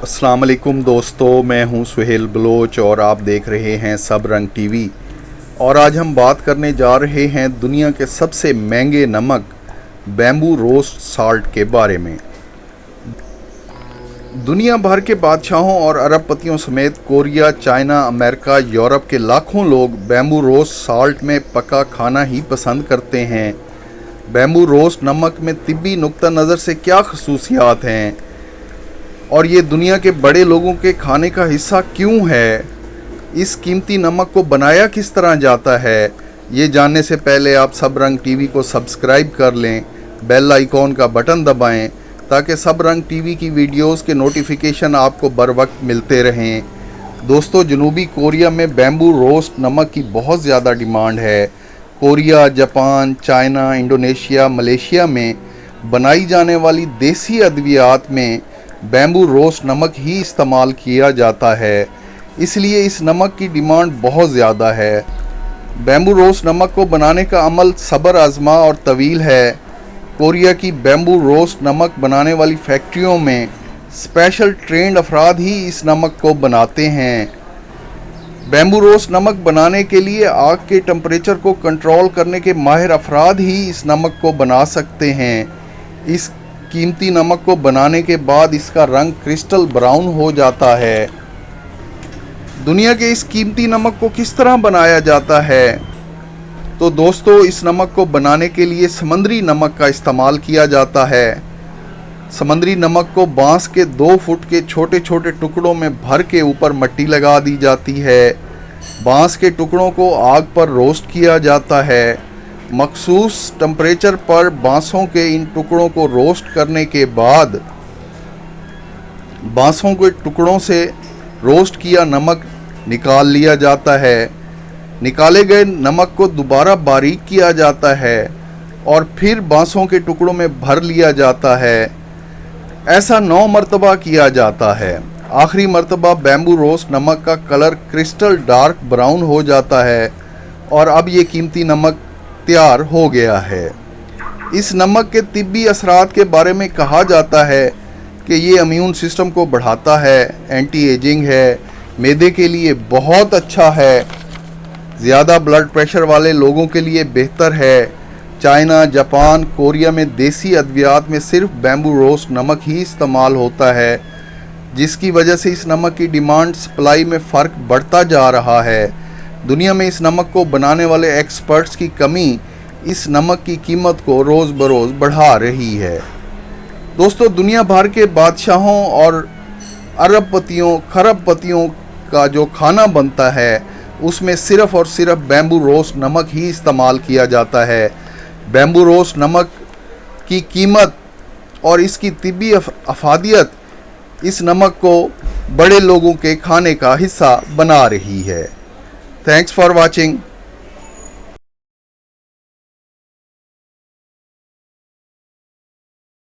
अस्सलाम वालेकुम दोस्तों, मैं हूं सुहेल बलोच और आप देख रहे हैं सब रंग टीवी। और आज हम बात करने जा रहे हैं दुनिया के सबसे महंगे नमक बैम्बू रोस्ट साल्ट के बारे में। दुनिया भर के बादशाहों और अरबपतियों समेत कोरिया, चाइना, अमेरिका, यूरोप के लाखों लोग बैम्बू रोस्ट साल्ट में पका खाना ही पसंद करते हैं। बैम्बू रोस्ट नमक में तिब्बी नुक्ता नज़र से क्या खसूसियात हैं और ये दुनिया के बड़े लोगों के खाने का हिस्सा क्यों है, इस कीमती नमक को बनाया किस तरह जाता है, ये जानने से पहले आप सब रंग टीवी को सब्सक्राइब कर लें, बेल आइकॉन का बटन दबाएं ताकि सब रंग टीवी की वीडियोस के नोटिफिकेशन आपको बर वक्त मिलते रहें। दोस्तों, जनूबी कोरिया में बैम्बू रोस्ट नमक की बहुत ज़्यादा डिमांड है। Korea, Japan, China, Indonesia, Malaysia में बनाई जाने वाली देसी अद्वियात में बैम्बू रोस्ट नमक ही इस्तेमाल किया जाता है, इसलिए इस नमक की डिमांड बहुत ज़्यादा है। बैम्बू रोस्ट नमक को बनाने का अमल सब्र आज़मा और तवील है। कोरिया की बैम्बू रोस्ट नमक बनाने वाली फैक्ट्रियों में स्पेशल ट्रेंड अफराद ही इस नमक को बनाते हैं। बैम्बू रोस्ट नमक बनाने के लिए आग के टेम्परेचर को कंट्रोल करने के माहिर अफराद ही इस नमक को बना सकते हैं। इस कीमती नमक को बनाने के बाद इसका रंग क्रिस्टल ब्राउन हो जाता है। दुनिया के इस कीमती नमक को किस तरह बनाया जाता है? तो दोस्तों, इस नमक को बनाने के लिए समुद्री नमक का इस्तेमाल किया जाता है। समुद्री नमक को बांस के 2 फुट के छोटे छोटे टुकड़ों में भर के ऊपर मिट्टी लगा दी जाती है। बांस के टुकड़ों को आग पर रोस्ट किया जाता है। मखसूस टेम्परेचर पर बांसों के इन टुकड़ों को रोस्ट करने के बाद बांसों के टुकड़ों से रोस्ट किया नमक निकाल लिया जाता है। निकाले गए नमक को दोबारा बारीक किया जाता है और फिर बांसों के टुकड़ों में भर लिया जाता है। ऐसा 9 मरतबा किया जाता है। आखिरी मरतबा बैम्बू रोस्ट नमक का कलर क्रिस्टल डार्क ब्राउन हो जाता है और अब ये कीमती नमक तैयार हो गया है। इस नमक के तिब्बी असरात के बारे में कहा जाता है कि ये इम्यून सिस्टम को बढ़ाता है, एंटी एजिंग है, मैदे के लिए बहुत अच्छा है, ज़्यादा ब्लड प्रेशर वाले लोगों के लिए बेहतर है। चाइना, जापान, कोरिया में देसी अद्वियात में सिर्फ बैम्बू रोस्ट नमक ही इस्तेमाल होता है, जिसकी वजह से इस नमक की डिमांड सप्लाई में फ़र्क बढ़ता जा रहा है। दुनिया में इस नमक को बनाने वाले एक्सपर्ट्स की कमी इस नमक की कीमत को रोज़ बरोज़ बढ़ा रही है। दोस्तों, दुनिया भर के बादशाहों और अरबपतियों, खरबपतियों का जो खाना बनता है उसमें सिर्फ़ और सिर्फ बैम्बू रोस्ट नमक ही इस्तेमाल किया जाता है। बैम्बू रोस्ट नमक की कीमत और इसकी तिब्बी अफादियत इस नमक को बड़े लोगों के खाने का हिस्सा बना रही है। Thanks for watching.